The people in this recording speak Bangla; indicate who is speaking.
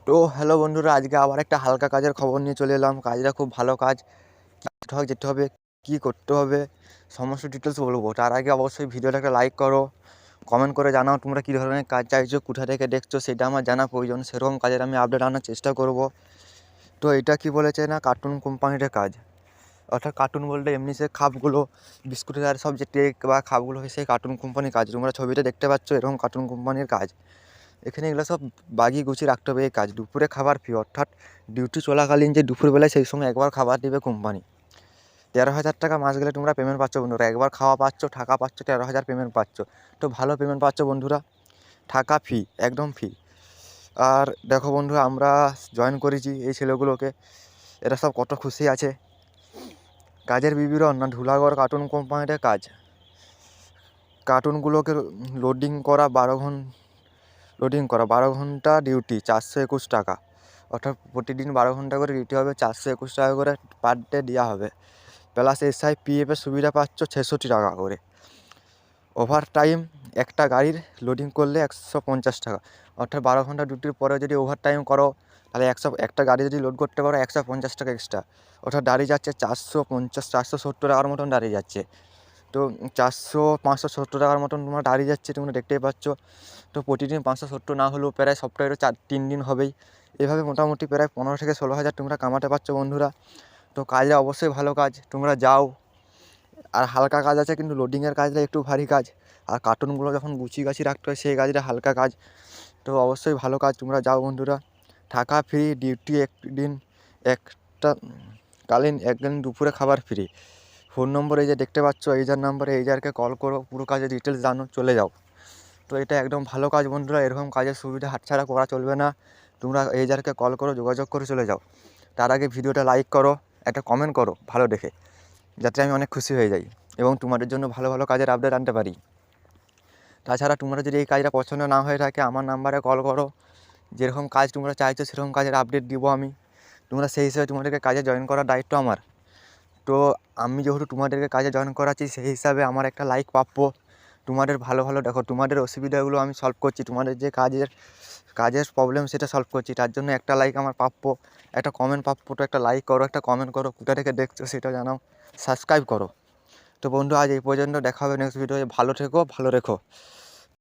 Speaker 1: তো হ্যালো বন্ধুরা, আজকে আবার একটা হালকা কাজের খবর নিয়ে চলে এলাম। কাজটা খুব ভালো কাজ। কোথাও যেতে হবে, কী করতে হবে, সমস্ত ডিটেলস বলবো। তার আগে অবশ্যই ভিডিওটা একটা লাইক করো, কমেন্ট করে জানাও তোমরা কী ধরনের কাজ চাইছো, কোথা থেকে দেখছো, সেটা আমার জানা প্রয়োজন। সেরকম কাজের আমি আপডেট আনার চেষ্টা করব। তো এটা কি বলেছে না, কার্টুন কোম্পানির কাজ। অর্থাৎ কার্টুন বলতে এমনি সে খাপগুলো, বিস্কুটের আর সব যে টেক বা খাপগুলো হয়, সেই কার্টুন কোম্পানির কাজ। তোমরা ছবিতে দেখতে পাচ্ছ, এরকম কার্টুন কোম্পানির কাজ। এখানে এগুলো সব বাগিয়ে গুছিয়ে রাখতে হবে। এই কাজ দুপুরে খাবার ফ্রি, অর্থাৎ ডিউটি চলাকালীন যে দুপুরবেলায় সেই সময় একবার খাবার দেবে কোম্পানি। 13,000 টাকা মাস গেলে তোমরা পেমেন্ট পাচ্ছ বন্ধুরা। একবার খাওয়া পাচ্ছ, থাকা পাচ্ছ, 13,000 পেমেন্ট পাচ্ছ। তো ভালো পেমেন্ট পাচ্ছ বন্ধুরা। থাকা ফ্রি, একদম ফ্রি। আর দেখো বন্ধুরা, আমরা জয়েন করেছি এই ছেলেগুলোকে, এরা সব কত খুশি আছে। কাজের বিবরণ না, ধুলাগড় কার্টুন কোম্পানিতে কাজ। কার্টুনগুলোকে লোডিং করা 12 ঘন্টা ডিউটি, 421 টাকা। অর্থাৎ প্রতিদিন 12 ঘন্টা করে ডিউটি হবে, 421 টাকা করে পার ডে দেওয়া হবে। প্লাস এসআই পিএফের সুবিধা পাচ্ছ 66 টাকা করে। ওভার টাইম একটা গাড়ির লোডিং করলে 150 টাকা। অর্থাৎ 12 ঘন্টা ডিউটির পরে যদি ওভার টাইম করো, তাহলে একটা গাড়ি যদি লোড করতে পারো 150 টাকা এক্সট্রা। অর্থাৎ দাঁড়িয়ে যাচ্ছে 470 টাকার মতন দাঁড়িয়ে যাচ্ছে। তো 570 টাকার মতন তোমার দাঁড়িয়ে যাচ্ছে, তোমরা দেখতেই পাচ্ছ। তো প্রতিদিন 570 না হলেও প্রায় সপ্তাহে 3 দিন হবেই। এভাবে মোটামুটি প্রায় 15 থেকে 16,000 তোমরা কামাতে পারছো বন্ধুরা। তো কাজটা অবশ্যই ভালো কাজ, তোমরা যাও। আর হালকা কাজ আছে, কিন্তু লোডিংয়ের কাজটা একটু ভারী কাজ। আর কার্টুনগুলো যখন গুছিয়ে গাছিয়ে রাখতে হয়, সেই কাজটা হালকা কাজ। তো অবশ্যই ভালো কাজ, তোমরা যাও বন্ধুরা। থাকা ফ্রি, ডিউটি একদিন একটা একদিন দুপুরে খাবার ফ্রি। ফোন নম্বর এই যে দেখতে পাচ্ছ, এইজার নাম্বারে, এইজারকে কল করো, পুরো কাজের ডিটেলস জানো, চলে যাও। তো এটা একদম ভালো কাজ বন্ধুরা। এরকম কাজের সুবিধা হাতছাড়া করা চলবে না। তোমরা এইজারকে কল করো, যোগাযোগ করে চলে যাও। তার আগে ভিডিওটা লাইক করো, একটা কমেন্ট করো ভালো দেখে, যাতে আমি অনেক খুশি হয়ে যাই এবং তোমাদের জন্য ভালো ভালো কাজের আপডেট আনতে পারি। তাছাড়া তোমরা যদি এই কাজটা পছন্দ না হয়ে থাকে, আমার নাম্বারে কল করো। যেরকম কাজ তোমরা চাইছো সেরকম কাজের আপডেট দিব আমি। তোমরা সেই হিসেবে তোমাদেরকে কাজে জয়েন করার দায়িত্ব আমার। তো আমি যেহেতু তোমাদেরকে কাজে জয়েন করাচ্ছি, সেই হিসাবে আমার একটা লাইক প্রাপ্য। তোমাদের ভালো ভালো দেখো, তোমাদের অসুবিধাগুলো আমি সলভ করছি, তোমাদের যে কাজের প্রবলেম সেটা সলভ করছি, তার জন্য একটা লাইক আমার প্রাপ্য, একটা কমেন্ট প্রাপ্য। তো একটা লাইক করো, একটা কমেন্ট করো, কোথা থেকে দেখছো সেটা জানাও, সাবস্ক্রাইব করো। তো বন্ধু, আজ এই পর্যন্ত, দেখা হবে নেক্সট ভিডিও। ভালো থেকো, ভালো রেখো।